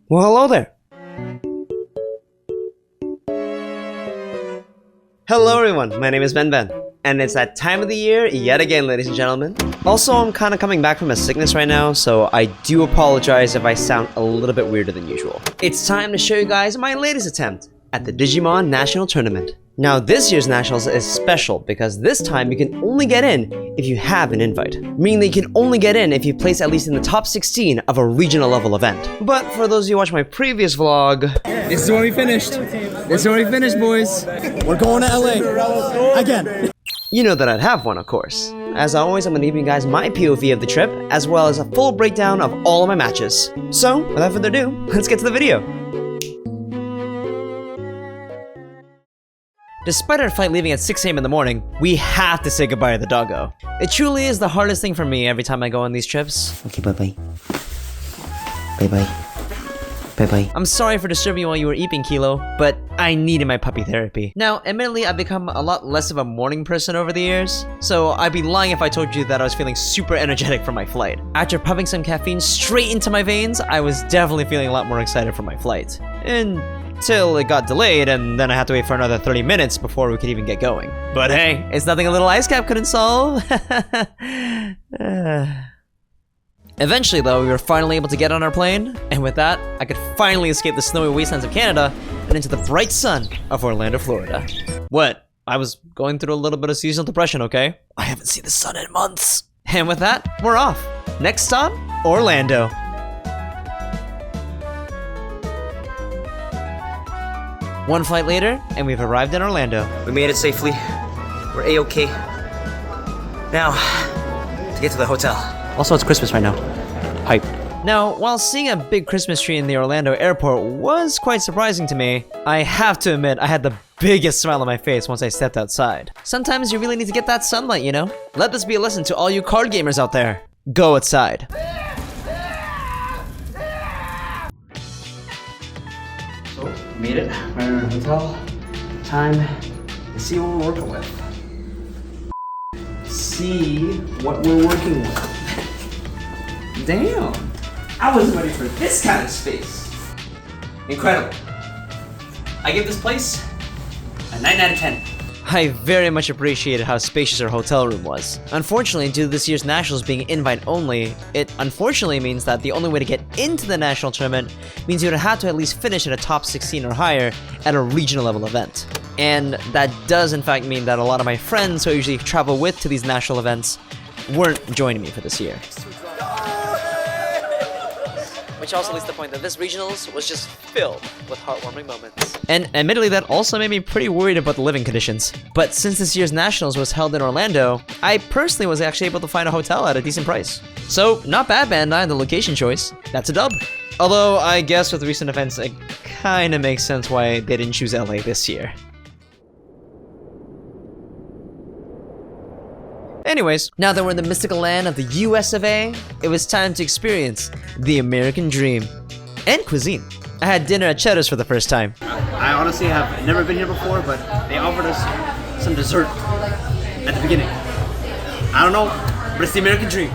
Well, hello there. Hello everyone, my name is Ben, and it's that time of the year yet again, ladies and gentlemen. Also, I'm kind of coming back from a sickness right now, so I do apologize if I sound a little bit weirder than usual. It's time to show you guys my latest attempt at the Digimon National Tournament. Now, this year's Nationals is special because this time you can only get in if you have an invite, meaning that you can only get in if you place at least in the top 16 of a regional level event. But for those of you who watched my previous vlog, this is where we finished. This is where we finished, boys. We're going to LA again. You know that I'd have one, of course. As always, I'm going to give you guys my POV of the trip, as well as a full breakdown of all of my matches. So, without further ado, let's get to the video. Despite our flight leaving at 6 AM in the morning, we have to say goodbye to the doggo. It truly is the hardest thing for me every time I go on these trips. Okay, bye-bye. Bye-bye. Bye-bye. I'm sorry for disturbing you while you were eating, Kilo, but I needed my puppy therapy. Now, admittedly, I've become a lot less of a morning person over the years, so I'd be lying if I told you that I was feeling super energetic for my flight. After pumping some caffeine straight into my veins, I was definitely feeling a lot more excited for my flight. Until it got delayed, and then I had to wait for another 30 minutes before we could even get going. But hey, it's nothing a little ice cap couldn't solve. Eventually though, we were finally able to get on our plane, and with that, I could finally escape the snowy wastelands of Canada and into the bright sun of Orlando, Florida. What? I was going through a little bit of seasonal depression, okay? I haven't seen the sun in months. And with that, we're off. Next stop, Orlando. One flight later, and we've arrived in Orlando. We made it safely. We're A-okay. Now, to get to the hotel. Also, it's Christmas right now. Hype. Now, while seeing a big Christmas tree in the Orlando airport was quite surprising to me, I have to admit I had the biggest smile on my face once I stepped outside. Sometimes you really need to get that sunlight, you know? Let this be a lesson to all you card gamers out there. Go outside. So, made it. We're in our hotel. Time to see what we're working with. See what we're working with. Damn! I wasn't ready for this kind of space. Incredible. I give this place a 9 out of 10. I very much appreciated how spacious our hotel room was. Unfortunately, due to this year's Nationals being invite only, it unfortunately means that the only way to get into the National Tournament means you would have to at least finish at a top 16 or higher at a regional level event. And that does in fact mean that a lot of my friends who I usually travel with to these national events weren't joining me for this year. Which also leads to the point that this regionals was just filled with heartwarming moments. And admittedly, that also made me pretty worried about the living conditions. But since this year's Nationals was held in Orlando, I personally was actually able to find a hotel at a decent price. So, not bad, Bandai, the location choice. That's a dub. Although, I guess with recent events, it kinda makes sense why they didn't choose LA this year. Anyways, now that we're in the mystical land of the US of A, it was time to experience the American dream and cuisine. I had dinner at Cheddar's for the first time. I honestly have never been here before, but they offered us some dessert at the beginning. I don't know, but it's the American dream.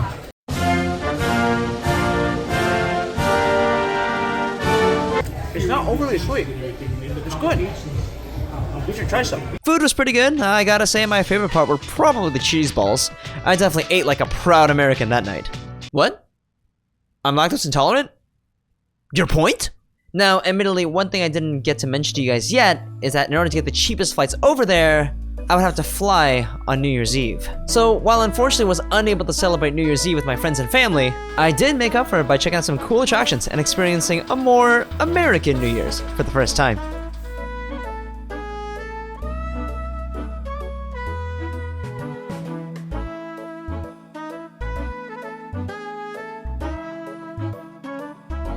It's not overly sweet. It's good. We should try some. Food was pretty good. I gotta say my favorite part were probably the cheese balls. I definitely ate like a proud American that night. What? I'm lactose intolerant? Your point? Now, admittedly, one thing I didn't get to mention to you guys yet is that in order to get the cheapest flights over there, I would have to fly on New Year's Eve. So, while unfortunately was unable to celebrate New Year's Eve with my friends and family, I did make up for it by checking out some cool attractions and experiencing a more American New Year's for the first time.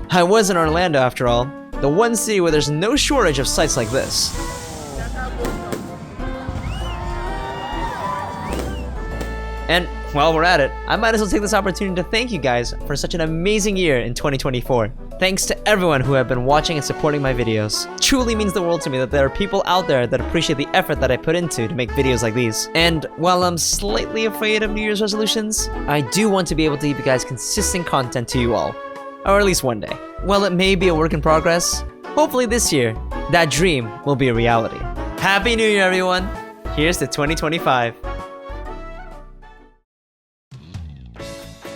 I was in Orlando after all, the one city where there's no shortage of sights like this. And while we're at it, I might as well take this opportunity to thank you guys for such an amazing year in 2024. Thanks to everyone who have been watching and supporting my videos. Truly means the world to me that there are people out there that appreciate the effort that I put into to make videos like these. And while I'm slightly afraid of New Year's resolutions, I do want to be able to give you guys consistent content to you all. Or at least one day. well, it may be a work in progress. Hopefully this year, that dream will be a reality. Happy New Year, everyone! Here's to 2025.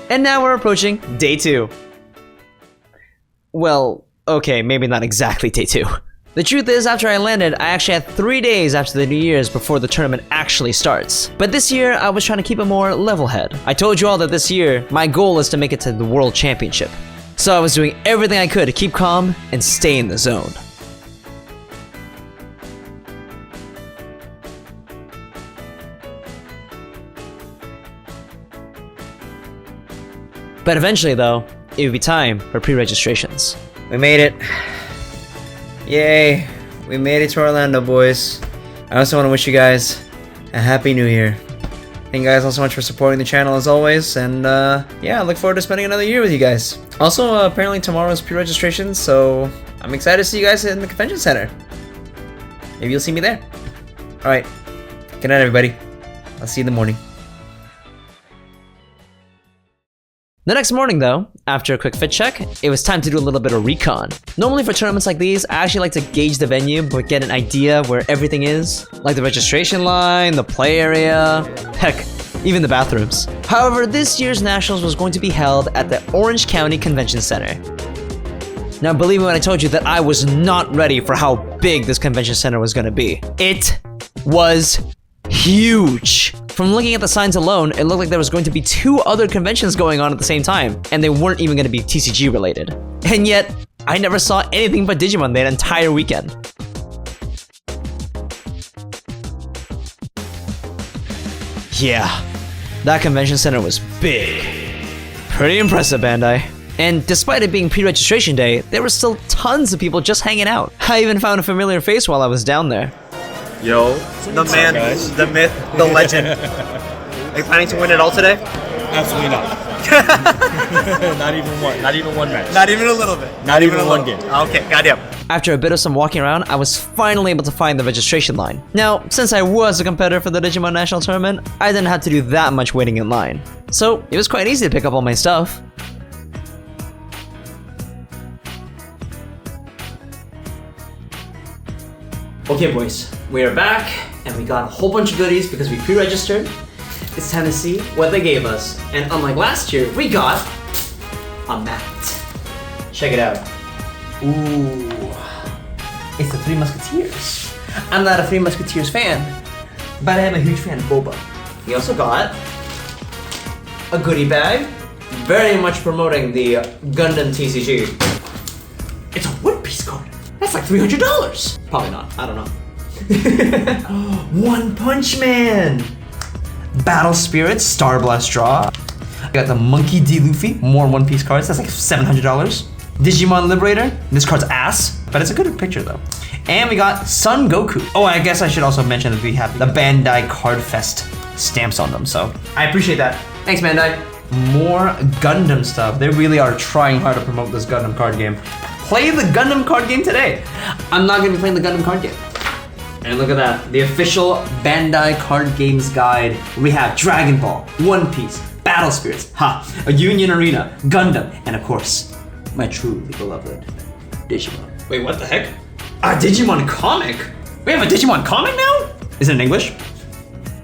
And now we're approaching day 2. Well, okay, maybe not exactly day 2. The truth is, after I landed, I actually had 3 days after the New Year's before the tournament actually starts. But this year, I was trying to keep a more level head. I told you all that this year, my goal is to make it to the World Championship. So I was doing everything I could to keep calm and stay in the zone. But eventually though, it would be time for pre-registrations. We made it. Yay. We made it to Orlando, boys. I also want to wish you guys a happy new year. Thank you guys all so much for supporting the channel as always, and yeah, I look forward to spending another year with you guys. Also, apparently tomorrow is pre-registration, so I'm excited to see you guys in the convention center. Maybe you'll see me there. Alright, good night everybody. I'll see you in the morning. The next morning though, after a quick fit check, it was time to do a little bit of recon. Normally for tournaments like these, I actually like to gauge the venue but get an idea where everything is, like the registration line, the play area, heck, even the bathrooms. However, this year's Nationals was going to be held at the Orange County Convention Center. Now believe me when I told you that I was not ready for how big this convention center was going to be. It was huge. From looking at the signs alone, it looked like there was going to be 2 other conventions going on at the same time, and they weren't even going to be TCG related. And yet, I never saw anything but Digimon that entire weekend. Yeah, that convention center was big. Pretty impressive, Bandai. And despite it being pre-registration day, there were still tons of people just hanging out. I even found a familiar face while I was down there. Yo, the man, the myth, the legend. Are you planning to win it all today? Absolutely not. Not even one match. Not even a little bit. Not even one game. Okay, goddamn. After a bit of some walking around, I was finally able to find the registration line. Now, since I was a competitor for the Digimon National Tournament, I didn't have to do that much waiting in line. So, it was quite easy to pick up all my stuff. Okay boys, we are back, and we got a whole bunch of goodies because we pre-registered. It's time to see what they gave us. And unlike last year, we got a mat. Check it out. Ooh, it's the Three Musketeers. I'm not a Three Musketeers fan, but I am a huge fan of Boba. We also got a goodie bag, very much promoting the Gundam TCG. It's a One Piece card. That's like $300. Probably not, I don't know. One Punch Man. Battle Spirits, Star Blast Draw. I got the Monkey D. Luffy, more One Piece cards, that's like $700. Digimon Liberator, this card's ass, but it's a good picture though. And we got Son Goku. Oh, I guess I should also mention that we have the Bandai CARDFEST stamps on them, so I appreciate that. Thanks, Bandai. More Gundam stuff. They really are trying hard to promote this Gundam card game. Play the Gundam card game today. I'm not gonna be playing the Gundam card game. And look at that, the official Bandai card games guide. We have Dragon Ball, One Piece, Battle Spirits, a Union Arena, Gundam, and of course, my truly beloved Digimon. Wait, what the heck? A Digimon comic? We have a Digimon comic now? Is it in English?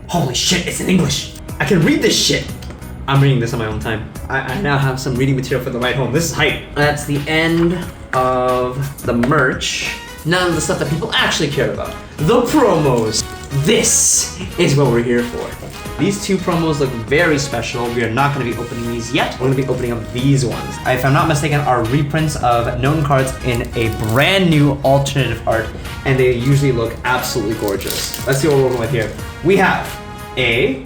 Holy shit, it's in English. I can read this shit. I'm reading this on my own time. I now have some reading material for the ride home. This is hype. That's the end of the merch. None of the stuff that people actually care about. The promos. This is what we're here for. These 2 promos look very special. We are not going to be opening these yet. We're going to be opening up these ones. If I'm not mistaken, are reprints of known cards in a brand new alternative art, and they usually look absolutely gorgeous. Let's see what we're working with here. We have a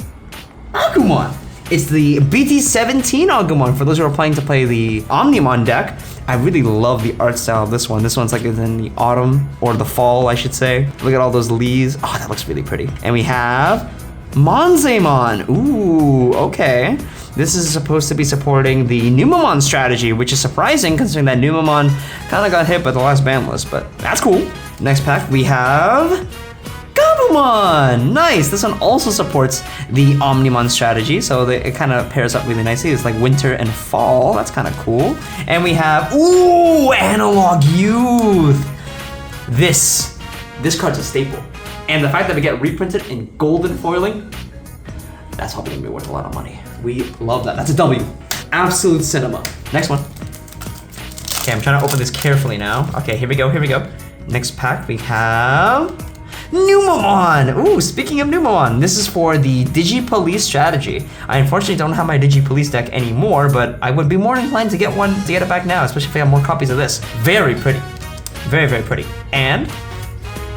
Agumon. It's the BT17 Agumon. For those who are planning to play the Omnimon deck, I really love the art style of this one. This one's like in the autumn, or the fall, I should say. Look at all those leaves. Oh, that looks really pretty. And we have Monzaemon. Ooh, okay. This is supposed to be supporting the Numemon strategy, which is surprising considering that Numemon kind of got hit by the last ban list, but that's cool. Next pack, we have Gabumon! Nice! This one also supports the Omnimon strategy, so it kind of pairs up really nicely. It's like winter and fall. That's kind of cool. And we have, ooh, Analog Youth! This card's a staple. And the fact that we get reprinted in golden foiling, that's probably gonna be worth a lot of money. We love that. That's a W. Absolute cinema. Next one. Okay, I'm trying to open this carefully now. Okay, here we go. Next pack, we have Numamon! Ooh, speaking of Numamon, this is for the Digi-Police strategy. I unfortunately don't have my Digi-Police deck anymore, but I would be more inclined to get it back now, especially if I have more copies of this. Very pretty. Very, very pretty. And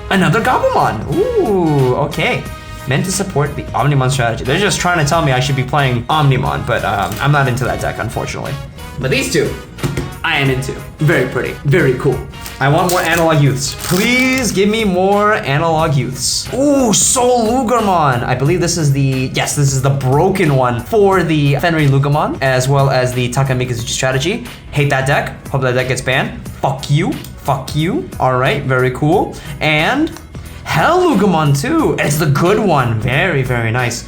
another Gabumon. Ooh, okay. Meant to support the Omnimon strategy. They're just trying to tell me I should be playing Omnimon, but I'm not into that deck, unfortunately. But these two, I am into. Very pretty, very cool. I want more Analog Youths. Please give me more Analog Youths. Ooh, Soul Lugamon. I believe this is this is the broken one for the Fenrir Lugamon, as well as the Takamikazuchi strategy. Hate that deck. Hope that deck gets banned. Fuck you. Fuck you. All right, very cool. And Hell Lugamon too. It's the good one. Very, very nice.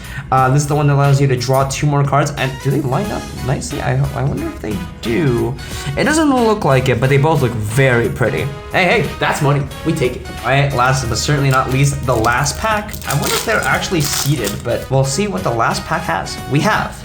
This is the one that allows you to draw 2 more cards. And do they line up nicely? I wonder if they do. It doesn't look like it, but they both look very pretty. Hey, that's money. We take it. All right, last but certainly not least, the last pack. I wonder if they're actually seeded, but we'll see what the last pack has. We have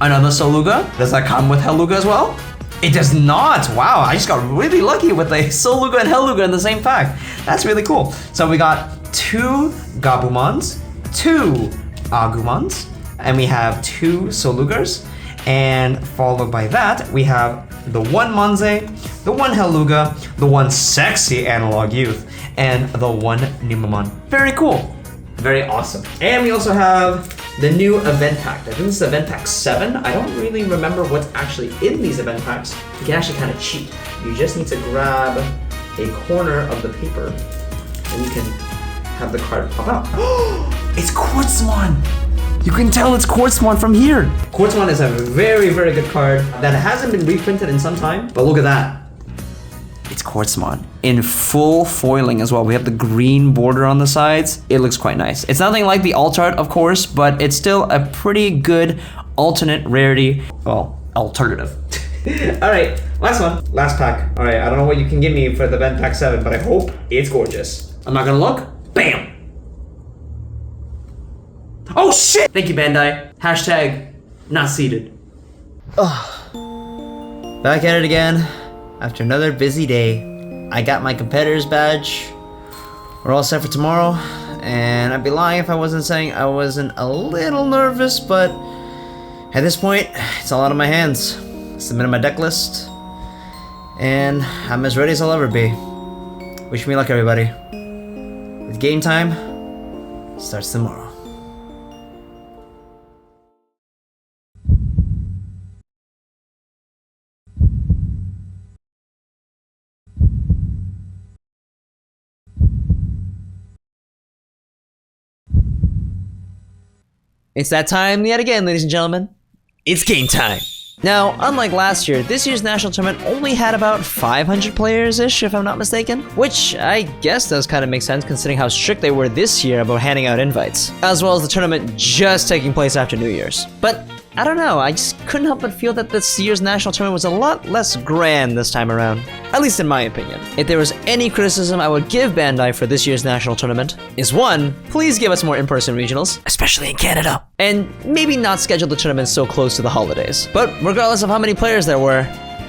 another Soluga. Does that come with Helluga as well? It does not. Wow, I just got really lucky with the Soluga and Helluga in the same pack. That's really cool. So we got 2 Gabumons, 2 Agumons, and we have 2 Solugars, and followed by that, we have the 1 Monze, the 1 Helluga, the 1 sexy Analog Youth, and the 1 Numamon. Very cool. Very awesome. And we also have the new event pack. I think this is event pack 7. I don't really remember what's actually in these event packs. You can actually kind of cheat. You just need to grab a corner of the paper and you can have the card pop out. It's Quartzmon! You can tell it's Quartzmon from here. Quartzmon is a very, very good card that hasn't been reprinted in some time, but look at that. It's Quartzmon in full foiling as well. We have the green border on the sides. It looks quite nice. It's nothing like the alt art, of course, but it's still a pretty good alternate rarity. Well, alternative. All right, last one, last pack. All right, I don't know what you can give me for the event pack 7, but I hope it's gorgeous. I'm not gonna look. Bam! Oh shit! Thank you, Bandai. Hashtag not seated. Back at it again. After another busy day. I got my competitor's badge. We're all set for tomorrow. And I'd be lying if I wasn't saying I wasn't a little nervous, but at this point, it's all out of my hands. Submitted my deck list. And I'm as ready as I'll ever be. Wish me luck, everybody. With game time, starts tomorrow. It's that time yet again, ladies and gentlemen. It's game time. Now, unlike last year, this year's national tournament only had about 500 players-ish, if I'm not mistaken. Which I guess does kind of make sense considering how strict they were this year about handing out invites. As well as the tournament just taking place after New Year's. But I don't know, I just couldn't help but feel that this year's national tournament was a lot less grand this time around. At least in my opinion. If there was any criticism I would give Bandai for this year's national tournament, is 1, please give us more in-person regionals, especially in Canada. And maybe not schedule the tournament so close to the holidays. But regardless of how many players there were,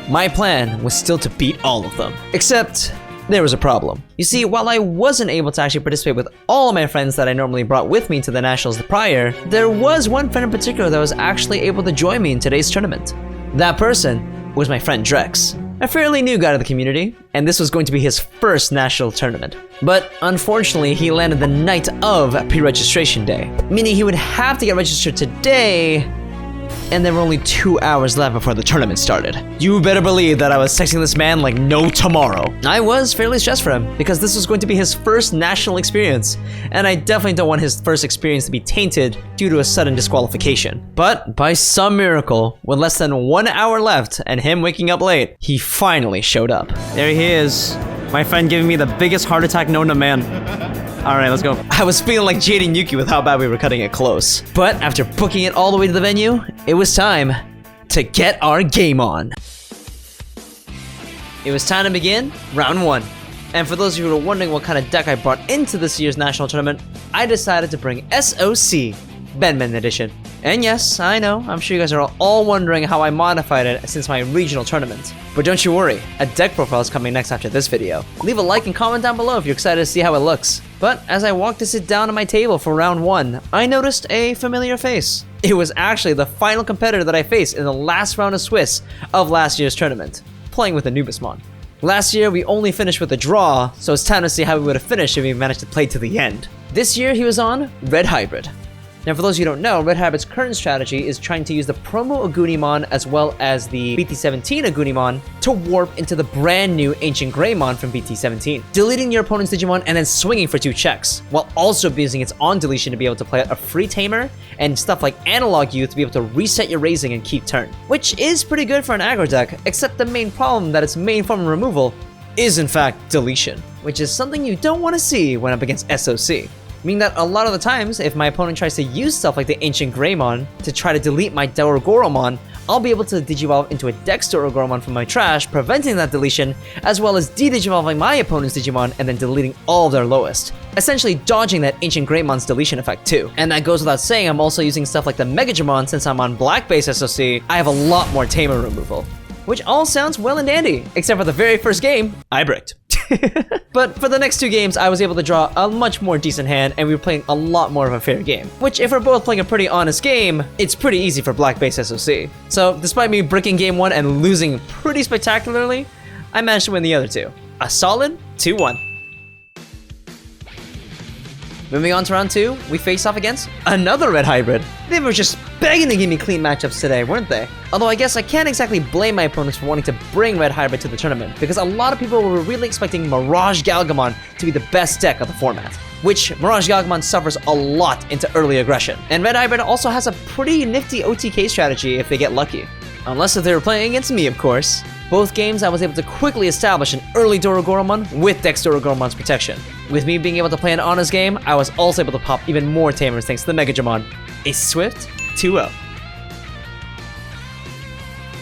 my plan was still to beat all of them. Except, there was a problem. You see, while I wasn't able to actually participate with all of my friends that I normally brought with me to the nationals prior, there was one friend in particular that was actually able to join me in today's tournament. That person was my friend Drex, a fairly new guy to the community, and this was going to be his first national tournament. But unfortunately, he landed the night of pre-registration day, meaning he would have to get registered today, and there were only 2 hours left before the tournament started. You better believe that I was texting this man like no tomorrow. I was fairly stressed for him, because this was going to be his first national experience, and I definitely don't want his first experience to be tainted due to a sudden disqualification. But by some miracle, with less than 1 hour left and him waking up late, he finally showed up. There he is, my friend giving me the biggest heart attack known to man. Alright, let's go. I was feeling like Jaden Yuki with how bad we were cutting it close. But after booking it all the way to the venue, it was time to get our game on. It was time to begin round 1. And for those of you who are wondering what kind of deck I brought into this year's national tournament, I decided to bring SOC Benman Edition. And yes, I know, I'm sure you guys are all wondering how I modified it since my regional tournament. But don't you worry, a deck profile is coming next after this video. Leave a like and comment down below if you're excited to see how it looks. But as I walked to sit down at my table for round 1, I noticed a familiar face. It was actually the final competitor that I faced in the last round of Swiss of last year's tournament, playing with Anubismon. Last year, we only finished with a draw, so it's time to see how we would have finished if we managed to play to the end. This year, he was on Red Hybrid. Now, for those of you who don't know, Red Hybrid's current strategy is trying to use the promo Agumon as well as the BT17 Agumon to warp into the brand new Ancient Greymon from BT17, deleting your opponent's Digimon and then swinging for 2 checks, while also using its on deletion to be able to play out a free tamer and stuff like Analog Youth to be able to reset your raising and keep turn, which is pretty good for an aggro deck, except the main problem that its main form of removal is in fact deletion, which is something you don't want to see when up against SOC. Meaning that a lot of the times, if my opponent tries to use stuff like the Ancient Greymon to try to delete my Dorogoromon, I'll be able to Digivolve into a Dex Dorogoromon from my trash, preventing that deletion, as well as de-Digivolving my opponent's Digimon and then deleting all of their lowest. Essentially dodging that Ancient Greymon's deletion effect too. And that goes without saying, I'm also using stuff like the Megajimon since I'm on black base SOC, I have a lot more tamer removal. Which all sounds well and dandy, except for the very first game, I bricked. But for the next 2 games, I was able to draw a much more decent hand, and we were playing a lot more of a fair game. Which, if we're both playing a pretty honest game, it's pretty easy for black base SOC. So, despite me bricking game 1 and losing pretty spectacularly, I managed to win the other 2. A solid 2-1. Moving on to round 2, we faced off against another Red Hybrid. They were just begging to give me clean matchups today, weren't they? Although I guess I can't exactly blame my opponents for wanting to bring Red Hybrid to the tournament, because a lot of people were really expecting Mirage Galgamon to be the best deck of the format, which Mirage Galgamon suffers a lot into early aggression. And Red Hybrid also has a pretty nifty OTK strategy if they get lucky. Unless if they were playing against me, of course. Both games, I was able to quickly establish an early Dorogoromon with Dex Dorogoromon's protection. With me being able to play an honest game, I was also able to pop even more tamers thanks to the Megajimon. A swift 2-0.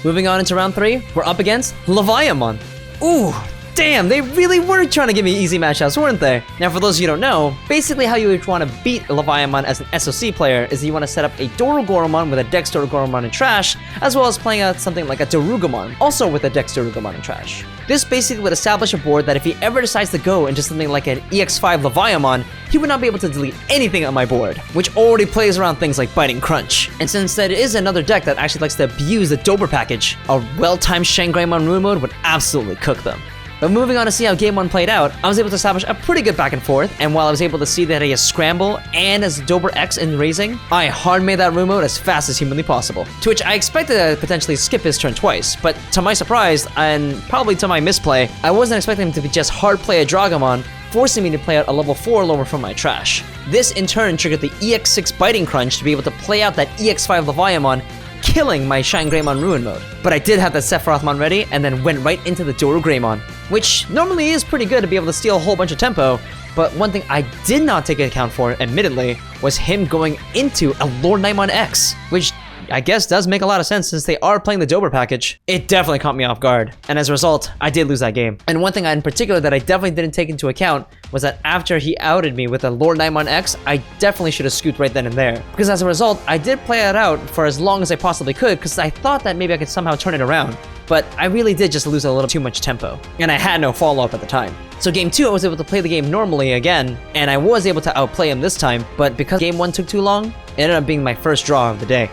Moving on into round 3, we're up against Leviamon. Ooh, damn, they really were trying to give me easy matchups, weren't they? Now, for those of you who don't know, basically how you would want to beat Leviamon as an SOC player is you want to set up a Dorogoromon with a Dex Dorogoromon in trash, as well as playing out something like a Darugamon, also with a Dex Darugamon in trash. This basically would establish a board that if he ever decides to go into something like an EX5 Leviamon, he would not be able to delete anything on my board, which already plays around things like Biting Crunch. And since that is another deck that actually likes to abuse the Dober package, a well-timed Shangreimon Ruin mode would absolutely cook them. But moving on to see how game 1 played out, I was able to establish a pretty good back and forth, and while I was able to see that he has Scramble and as Dober X in raising, I hard made that Ruin mode as fast as humanly possible. To which I expected to potentially skip his turn twice, but to my surprise, and probably to my misplay, I wasn't expecting him to just hard play a Dragamon, forcing me to play out a level 4 lower from my trash. This in turn triggered the EX6 Biting Crunch to be able to play out that EX5 Leviamon, killing my Shine Greymon Ruin mode. But I did have that Sephirothmon ready and then went right into the Doru Greymon, which normally is pretty good to be able to steal a whole bunch of tempo, but one thing I did not take into account for, admittedly, was him going into a Lord Nightmon X, which I guess does make a lot of sense since they are playing the Dober package. It definitely caught me off guard, and as a result, I did lose that game. And one thing in particular that I definitely didn't take into account was that after he outed me with a Lord Nightmon X, I definitely should have scooped right then and there. Because as a result, I did play it out for as long as I possibly could because I thought that maybe I could somehow turn it around. But I really did just lose a little too much tempo, and I had no follow-up at the time. So game 2, I was able to play the game normally again, and I was able to outplay him this time, but because game 1 took too long, it ended up being my first draw of the day.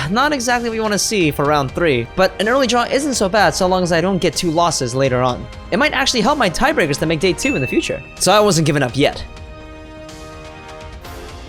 Not exactly what you want to see for round 3, but an early draw isn't so bad so long as I don't get 2 losses later on. It might actually help my tiebreakers to make day 2 in the future. So I wasn't giving up yet.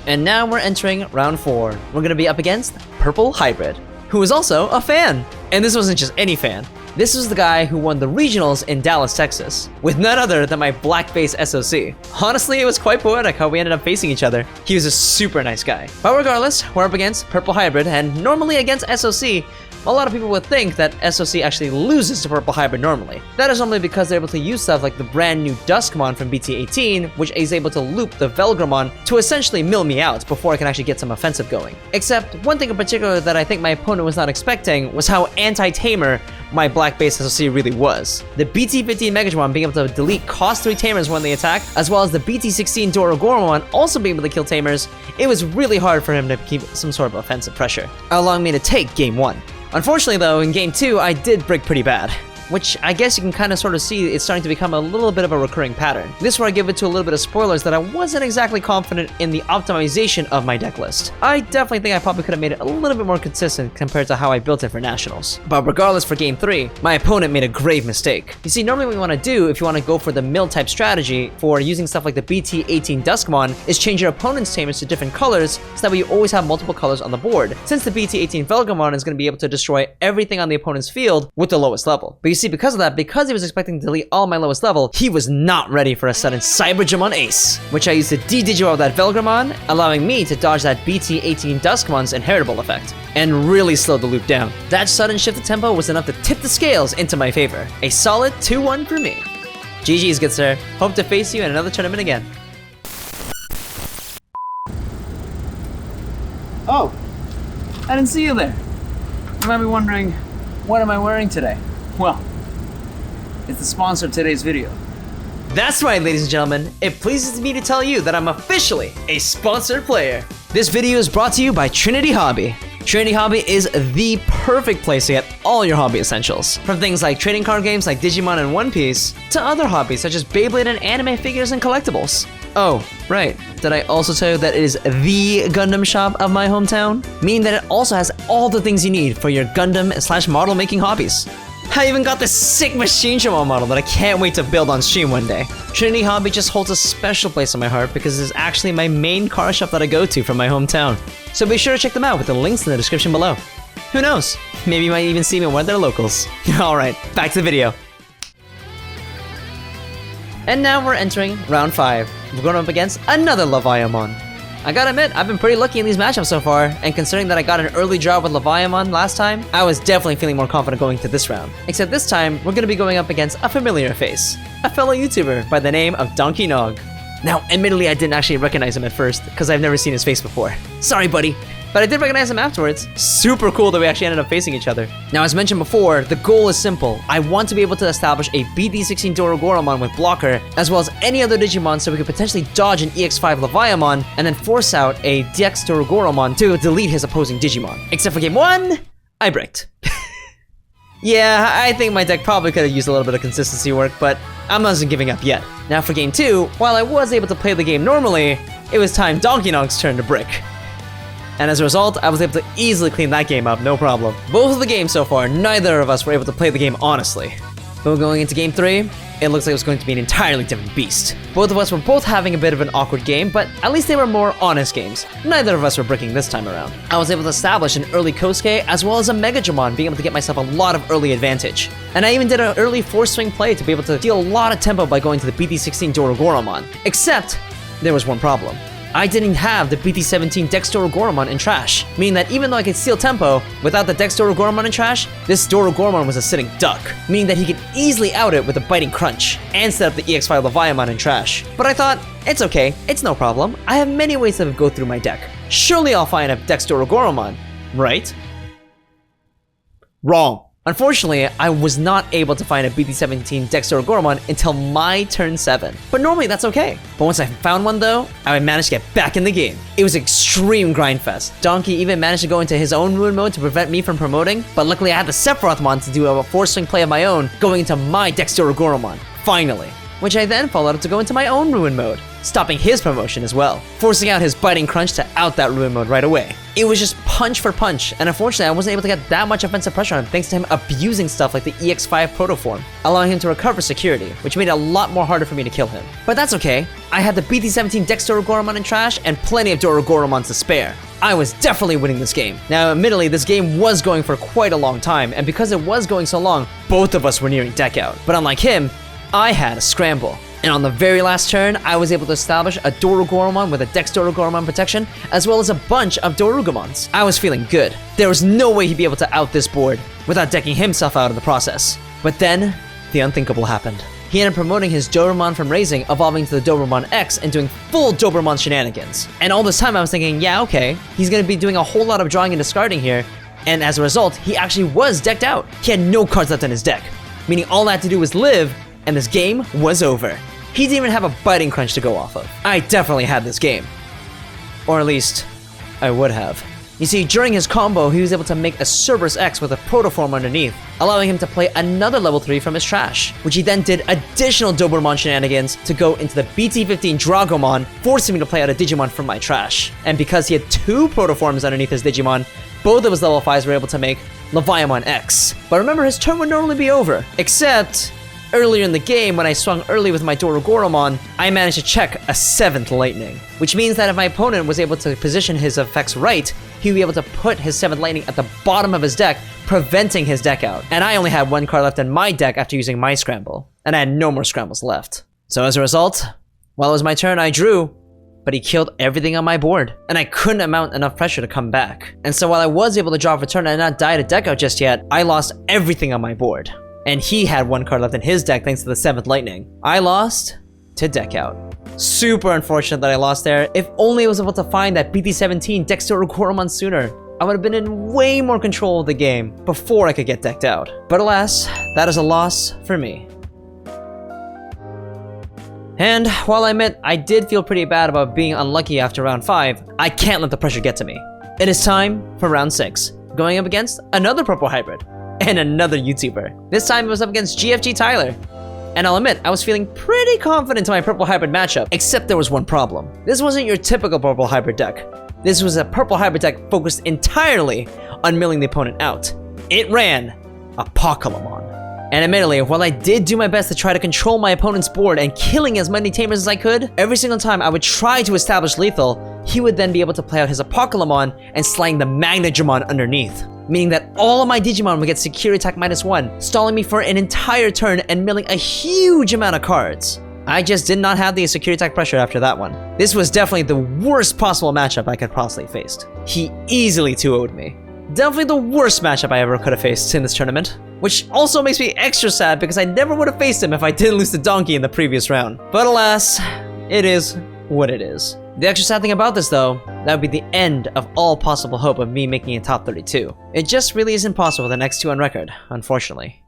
And now we're entering round 4. We're going to be up against Purple Hybrid, who is also a fan. And this wasn't just any fan. This was the guy who won the regionals in Dallas, Texas, with none other than my black base SOC. Honestly, it was quite poetic how we ended up facing each other. He was a super nice guy. But regardless, we're up against Purple Hybrid, and normally against SOC, a lot of people would think that SOC actually loses to Purple Hybrid normally. That is normally because they're able to use stuff like the brand new Duskmon from BT18, which is able to loop the Velgramon to essentially mill me out before I can actually get some offensive going. Except, one thing in particular that I think my opponent was not expecting was how anti-tamer my black base SOC really was. The BT15 Megadramon being able to delete cost 3 tamers when they attack, as well as the BT16 Dorogoromon also being able to kill tamers, it was really hard for him to keep some sort of offensive pressure, allowing me to take game 1. Unfortunately though, in game 2, I did break pretty bad, which I guess you can kind of sort of see it's starting to become a little bit of a recurring pattern. This is where I give it to a little bit of spoilers that I wasn't exactly confident in the optimization of my deck list. I definitely think I probably could have made it a little bit more consistent compared to how I built it for Nationals. But regardless, for game 3, my opponent made a grave mistake. You see, normally what you want to do if you want to go for the mill type strategy for using stuff like the BT18 Duskmon is change your opponent's tamers to different colors so that way you always have multiple colors on the board, since the BT18 Velgamon is going to be able to destroy everything on the opponent's field with the lowest level. But you see, because of that, because he was expecting to delete all my lowest level, he was not ready for a sudden Cybergemon Ace, which I used to de-digio out that Velgramon, allowing me to dodge that BT18 Duskmon's inheritable effect, and really slow the loop down. That sudden shift of tempo was enough to tip the scales into my favor. A solid 2-1 for me. GG's, good sir. Hope to face you in another tournament again. Oh, I didn't see you there. You might be wondering, what am I wearing today? Well, it's the sponsor of today's video. That's right, ladies and gentlemen. It pleases me to tell you that I'm officially a sponsored player. This video is brought to you by Trinity Hobby. Trinity Hobby is the perfect place to get all your hobby essentials. From things like trading card games like Digimon and One Piece, to other hobbies such as Beyblade and anime figures and collectibles. Oh, right. Did I also tell you that it is the Gundam shop of my hometown? Meaning that it also has all the things you need for your Gundam/model making hobbies. I even got this sick Machine Shimon model that I can't wait to build on stream one day. Trinity Hobby just holds a special place in my heart because it's actually my main car shop that I go to from my hometown. So be sure to check them out with the links in the description below. Who knows? Maybe you might even see me in one of their locals. Alright, back to the video. And now we're entering round 5. We're going up against another Leviamon. I gotta admit, I've been pretty lucky in these matchups so far, and considering that I got an early draw with Leviamon last time, I was definitely feeling more confident going to this round. Except this time, we're gonna be going up against a familiar face, a fellow YouTuber by the name of Donkey Nog. Now, admittedly, I didn't actually recognize him at first, because I've never seen his face before. Sorry, buddy. But I did recognize him afterwards. Super cool that we actually ended up facing each other. Now, as mentioned before, the goal is simple. I want to be able to establish a BT16 Dorogoromon with blocker, as well as any other Digimon so we could potentially dodge an EX5 Leviamon, and then force out a DX Dorogoromon to delete his opposing Digimon. Except for game 1, I bricked. Yeah, I think my deck probably could have used a little bit of consistency work, but I'm not giving up yet. Now for game 2, while I was able to play the game normally, it was time Donkey Nog's turn to brick. And as a result, I was able to easily clean that game up, no problem. Both of the games so far, neither of us were able to play the game honestly. But going into game 3, it looks like it was going to be an entirely different beast. Both of us were both having a bit of an awkward game, but at least they were more honest games. Neither of us were bricking this time around. I was able to establish an early Kosuke as well as a Megadramon, being able to get myself a lot of early advantage. And I even did an early force swing play to be able to deal a lot of tempo by going to the BT16 Dorogoromon. Except, there was one problem. I didn't have the BT17 Dex Dorogoromon in trash, meaning that even though I could steal tempo, without the Dex Dorogoromon in trash, this Dorogoromon was a sitting duck, meaning that he could easily out it with a biting crunch, and set up the EX5 Leviamon in trash. But I thought, it's okay, it's no problem, I have many ways to go through my deck. Surely I'll find a Dex Dorogoromon, right? Wrong. Unfortunately, I was not able to find a BT17 Dex Dorogoromon until my turn 7. But normally that's okay. But once I found one though, I managed to get back in the game. It was extreme grindfest. Donkey even managed to go into his own ruin mode to prevent me from promoting, but luckily I had the Sephirothmon to do a force swing play of my own, going into my Dex Dorogoromon, finally. Which I then followed up to go into my own ruin mode, stopping his promotion as well, forcing out his biting crunch to out that ruin mode right away. It was just punch for punch, and unfortunately I wasn't able to get that much offensive pressure on him thanks to him abusing stuff like the EX5 Protoform, allowing him to recover security, which made it a lot more harder for me to kill him. But that's okay, I had the BT17 Dex Dorogoromon in trash and plenty of Dorogoromons to spare. I was definitely winning this game. Now, admittedly, this game was going for quite a long time, and because it was going so long, both of us were nearing deck out. But unlike him, I had a scramble. And on the very last turn, I was able to establish a Dorogoromon with a Dex Dorogoromon protection, as well as a bunch of Dorugomons. I was feeling good. There was no way he'd be able to out this board without decking himself out in the process. But then, the unthinkable happened. He ended up promoting his Doremon from Raising, evolving to the Doberemon X, and doing full Doberemon shenanigans. And all this time I was thinking, yeah, okay, he's gonna be doing a whole lot of drawing and discarding here, and as a result, he actually was decked out. He had no cards left in his deck, meaning all I had to do was live, and this game was over. He didn't even have a biting crunch to go off of. I definitely had this game. Or at least, I would have. You see, during his combo, he was able to make a Cerberus X with a Protoform underneath, allowing him to play another level 3 from his trash, which he then did additional Doberemon shenanigans to go into the BT-15 Dragomon, forcing me to play out a Digimon from my trash. And because he had 2 Protoforms underneath his Digimon, both of his level 5s were able to make Leviamon X. But remember, his turn would normally be over, except earlier in the game, when I swung early with my Dorogoromon, I managed to check a 7th Lightning, which means that if my opponent was able to position his effects right, he would be able to put his 7th Lightning at the bottom of his deck, preventing his deck out. And I only had 1 card left in my deck after using my scramble, and I had no more scrambles left. So as a result, while it was my turn, I drew, but he killed everything on my board, and I couldn't mount enough pressure to come back. And so while I was able to draw for turn and not die to deck out just yet, I lost everything on my board. And he had 1 card left in his deck thanks to the 7th Lightning. I lost to deck out. Super unfortunate that I lost there. If only I was able to find that BT-17 Dex Dorogoromon sooner, I would have been in way more control of the game before I could get decked out. But alas, that is a loss for me. And while I admit I did feel pretty bad about being unlucky after round 5, I can't let the pressure get to me. It is time for round 6, going up against another purple hybrid. And another YouTuber. This time it was up against GFG Tyler. And I'll admit, I was feeling pretty confident in my purple hybrid matchup, except there was one problem. This wasn't your typical purple hybrid deck. This was a purple hybrid deck focused entirely on milling the opponent out. It ran a Pokémon. And admittedly, while I did do my best to try to control my opponent's board and killing as many tamers as I could, every single time I would try to establish lethal, he would then be able to play out his Apocalypse and slaying the Magnadramon underneath. Meaning that all of my Digimon would get security attack -1, stalling me for an entire turn and milling a huge amount of cards. I just did not have the security attack pressure after that one. This was definitely the worst possible matchup I could possibly faced. He easily 2-0'd me. Definitely the worst matchup I ever could have faced in this tournament. Which also makes me extra sad because I never would have faced him if I didn't lose to Donkey in the previous round. But alas, it is what it is. The extra sad thing about this though, that would be the end of all possible hope of me making a top 32. It just really isn't possible with the next 2 on record, unfortunately.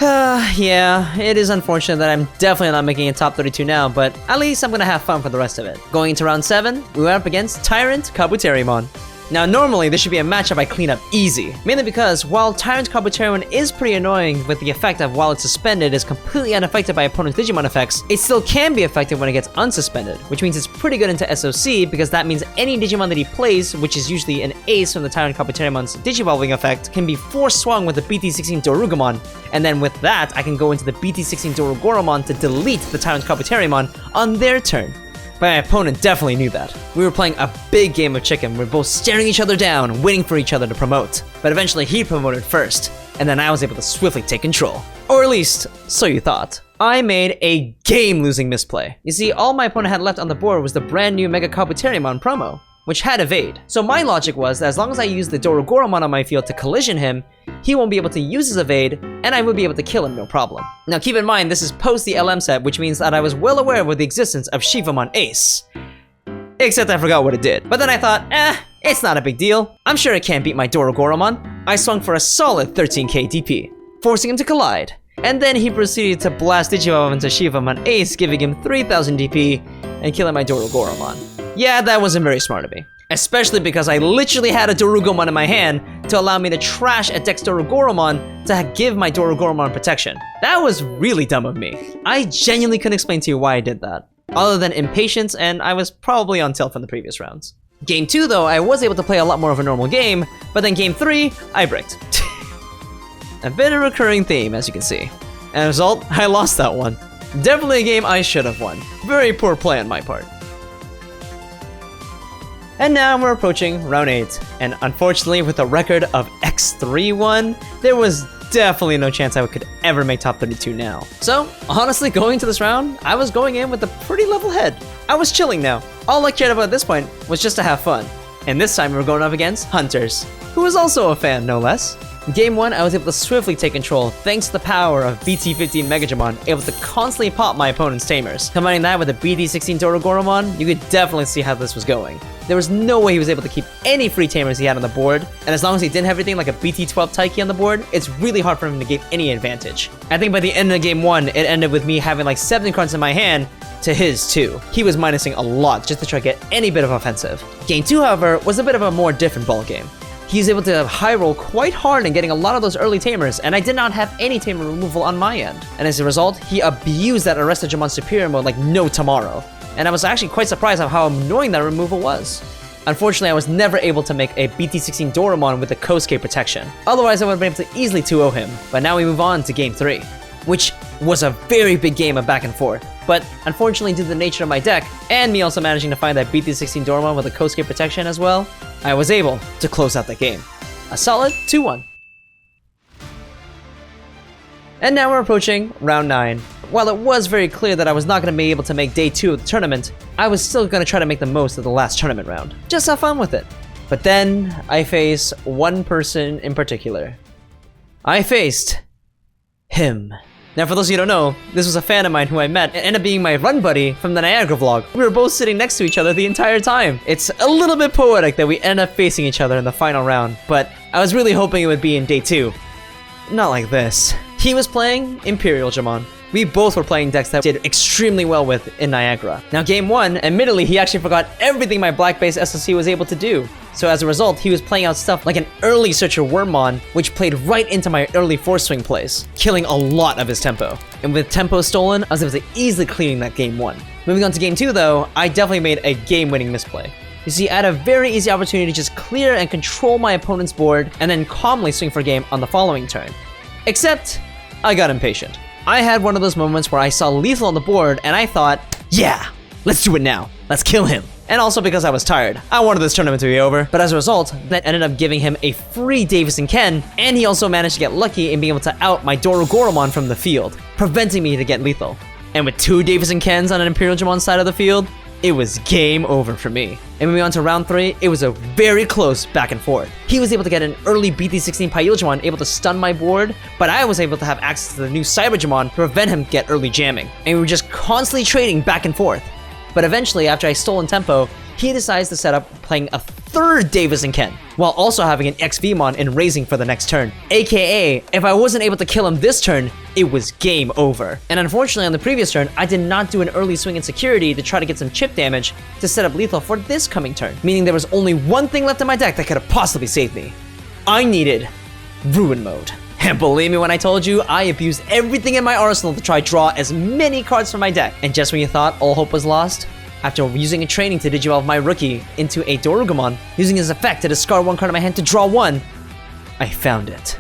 Yeah, it is unfortunate that I'm definitely not making a top 32 now, but at least I'm gonna have fun for the rest of it. Going into round 7, we went up against Tyrant Kabuterimon. Now normally this should be a matchup I clean up easy, mainly because while Tyrant Kabuterimon is pretty annoying with the effect of while it's suspended is completely unaffected by opponent's Digimon effects, it still can be effective when it gets unsuspended, which means it's pretty good into SOC because that means any Digimon that he plays, which is usually an ace from the Tyrant Kabuterimon's Digivolving effect, can be force swung with the BT-16 Dorugomon, and then with that I can go into the BT-16 Dorogoromon to delete the Tyrant Kabuterimon on their turn. But my opponent definitely knew that. We were playing a big game of chicken. We were both staring each other down, waiting for each other to promote. But eventually he promoted first, and then I was able to swiftly take control. Or at least, so you thought. I made a game-losing misplay. You see, all my opponent had left on the board was the brand new Mega Kabuterimon promo, which had evade. So my logic was that as long as I use the Dorogoromon on my field to collision him, he won't be able to use his evade, and I would be able to kill him no problem. Now keep in mind, this is post the LM set, which means that I was well aware of the existence of Shivamon Ace. Except I forgot what it did. But then I thought, it's not a big deal. I'm sure it can't beat my Dorogoromon. I swung for a solid 13k DP, forcing him to collide. And then he proceeded to blast Digivolve into Shivamon Ace, giving him 3000 DP and killing my Dorogoromon. Yeah, that wasn't very smart of me. Especially because I literally had a Dorugomon in my hand to allow me to trash a Dex Dorogoromon to give my Dorogoromon protection. That was really dumb of me. I genuinely couldn't explain to you why I did that, other than impatience, and I was probably on tilt from the previous rounds. Game 2 though, I was able to play a lot more of a normal game, but then game 3, I bricked. A bit of a recurring theme, as you can see. And as a result, I lost that one. Definitely a game I should have won. Very poor play on my part. And now we're approaching round 8, and unfortunately with a record of X3-1, there was definitely no chance I could ever make top 32 now. So, honestly, going into this round, I was going in with a pretty level head. I was chilling now. All I cared about at this point was just to have fun. And this time we were going up against Hunters, who was also a fan, no less. In Game 1, I was able to swiftly take control thanks to the power of BT-15 Megadramon, able to constantly pop my opponent's tamers. Combining that with the BT-16 Dorogoromon, you could definitely see how this was going. There was no way he was able to keep any free tamers he had on the board, and as long as he didn't have anything like a BT-12 Taiki on the board, it's really hard for him to gain any advantage. I think by the end of Game 1, it ended with me having like 7 cards in my hand to his 2. He was minusing a lot just to try to get any bit of offensive. Game 2, however, was a bit of a more different ballgame. He was able to high roll quite hard in getting a lot of those early tamers, and I did not have any tamer removal on my end. And as a result, he abused that Arrested Digimon Superior mode like no tomorrow. And I was actually quite surprised at how annoying that removal was. Unfortunately, I was never able to make a BT-16 Doromon with the Kosuke protection. Otherwise, I would have been able to easily 2-0 him. But now we move on to Game 3, which was a very big game of back and forth. But unfortunately, due to the nature of my deck, and me also managing to find that BT-16 Doromon with the Kosuke protection as well, I was able to close out the game. A solid 2-1. And now we're approaching round 9. While it was very clear that I was not going to be able to make day 2 of the tournament, I was still going to try to make the most of the last tournament round. Just have fun with it. But then, I face one person in particular. I faced him. Now, for those of you who don't know, this was a fan of mine who I met and ended up being my run buddy from the Niagara vlog. We were both sitting next to each other the entire time. It's a little bit poetic that we end up facing each other in the final round, but I was really hoping it would be in day 2. Not like this. He was playing Imperial Jamon. We both were playing decks that did extremely well with in Niagara. Now, Game 1, admittedly, he actually forgot everything my black-based SSC was able to do. So as a result, he was playing out stuff like an early Searcher Wormmon, which played right into my early Force Swing plays, killing a lot of his tempo. And with tempo stolen, I was able to easily clearing that Game 1. Moving on to Game 2 though, I definitely made a game-winning misplay. You see, I had a very easy opportunity to just clear and control my opponent's board, and then calmly swing for game on the following turn. Except, I got impatient. I had one of those moments where I saw lethal on the board, and I thought, yeah, let's do it now. Let's kill him. And also because I was tired. I wanted this tournament to be over, but as a result, that ended up giving him a free Davis and Ken, and he also managed to get lucky in being able to out my Dorogoromon from the field, preventing me to get lethal. And with 2 Davis and Kens on an Imperial Jamon side of the field, it was game over for me. And moving on to round 3, it was a very close back and forth. He was able to get an early BT-16 Pyuljamon, able to stun my board, but I was able to have access to the new Cyberjamon to prevent him get early jamming. And we were just constantly trading back and forth. But eventually, after I stole in tempo, he decides to set up playing a 3rd Davis and Ken, while also having an XVmon and raising for the next turn. AKA, if I wasn't able to kill him this turn, it was game over. And unfortunately on the previous turn, I did not do an early swing in security to try to get some chip damage to set up lethal for this coming turn, meaning there was only one thing left in my deck that could have possibly saved me. I needed Ruin Mode. And believe me when I told you, I abused everything in my arsenal to try to draw as many cards from my deck. And just when you thought all hope was lost, after using a training to Digivolve my rookie into a Dorogomon, using his effect to discard 1 card in my hand to draw 1, I found it.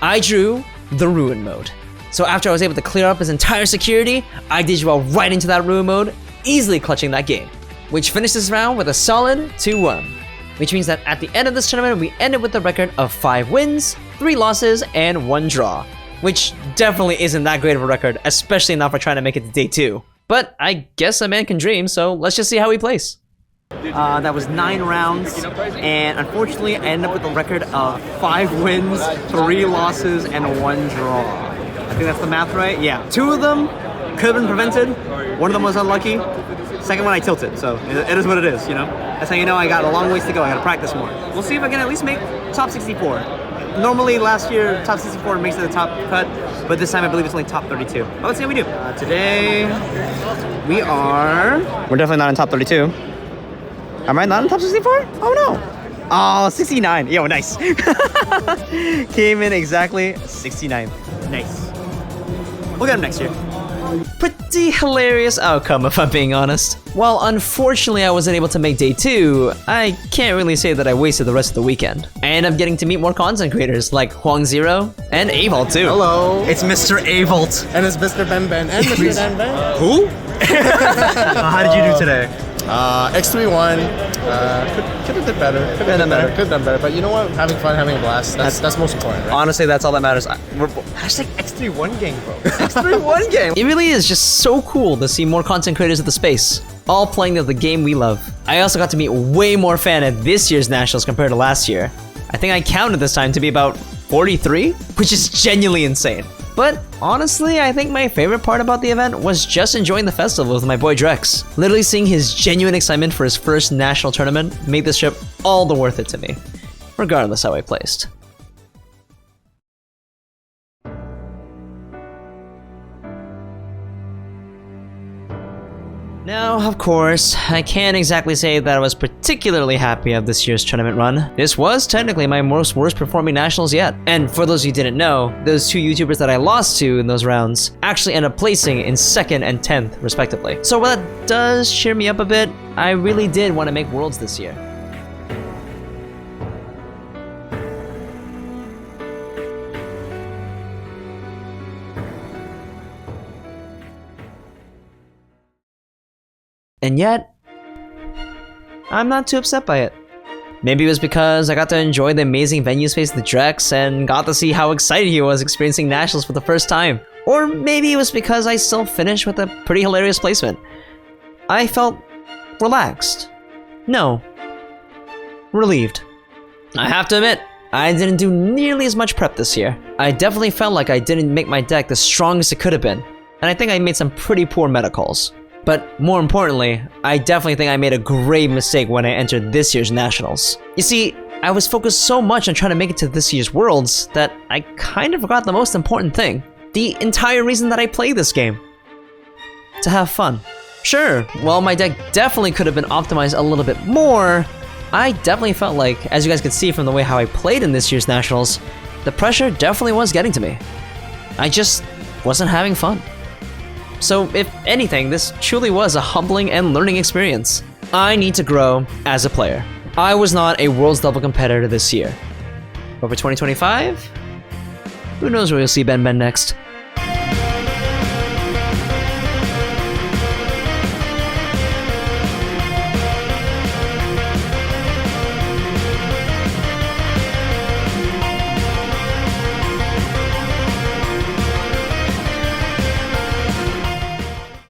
I drew the Ruin Mode. So after I was able to clear up his entire security, I Digivolve right into that Ruin Mode, easily clutching that game, which finished this round with a solid 2-1. Which means that at the end of this tournament, we ended with a record of 5 wins, 3 losses, and 1 draw. Which definitely isn't that great of a record, especially not for trying to make it to day 2. But I guess a man can dream, so let's just see how he plays. That was 9 rounds, and unfortunately I ended up with a record of 5 wins, 3 losses, and 1 draw. I think that's the math right? Yeah. 2 of them could have been prevented. 1 of them was unlucky. Second one I tilted, so it is what it is, you know? That's how you know I got a long ways to go. I gotta practice more. We'll see if I can at least make top 64. Normally last year, top 64 makes it the top cut, but this time I believe it's only top 32. But let's see how we do. Today, we're definitely not in top 32. Am I not in top 64? Oh no. Oh, 69. Yo, nice. Came in exactly 69. Nice. We'll get him next year. Pretty hilarious outcome, if I'm being honest. While unfortunately I wasn't able to make day 2, I can't really say that I wasted the rest of the weekend. I ended up getting to meet more content creators like Huang Zero and Avolt too. Hello. It's Mr. Avolt. And it's Mr. Ben Ben and Mr. Dan Ben. Who? How did you do today? X3 won. Could have done better. Could have done better. Could have done better. But you know what? Having fun, having a blast. That's most important, right? Honestly, that's all that matters. Hashtag X31 gang, bro. X31 game. It really is just so cool to see more content creators of the space, all playing the game we love. I also got to meet way more fan at this year's Nationals compared to last year. I think I counted this time to be about 43, which is genuinely insane. But honestly, I think my favorite part about the event was just enjoying the festival with my boy Drex. Literally seeing his genuine excitement for his first national tournament made this trip all the worth it to me, regardless how I placed. Now, of course, I can't exactly say that I was particularly happy of this year's tournament run. This was technically my worst performing nationals yet. And for those of you who didn't know, those two YouTubers that I lost to in those rounds actually ended up placing in 2nd and 10th, respectively. So while that does cheer me up a bit, I really did want to make Worlds this year. And yet, I'm not too upset by it. Maybe it was because I got to enjoy the amazing venue space with Drex and got to see how excited he was experiencing Nationals for the first time. Or maybe it was because I still finished with a pretty hilarious placement. I felt relaxed. No. Relieved. I have to admit, I didn't do nearly as much prep this year. I definitely felt like I didn't make my deck the strongest it could have been. And I think I made some pretty poor meta calls. But more importantly, I definitely think I made a grave mistake when I entered this year's Nationals. You see, I was focused so much on trying to make it to this year's Worlds that I kind of forgot the most important thing. The entire reason that I play this game. To have fun. Sure, while my deck definitely could have been optimized a little bit more, I definitely felt like, as you guys could see from the way how I played in this year's Nationals, the pressure definitely was getting to me. I just wasn't having fun. So if anything, this truly was a humbling and learning experience. I need to grow as a player. I was not a Worlds level competitor this year. But for 2025, who knows where you'll see Ben next.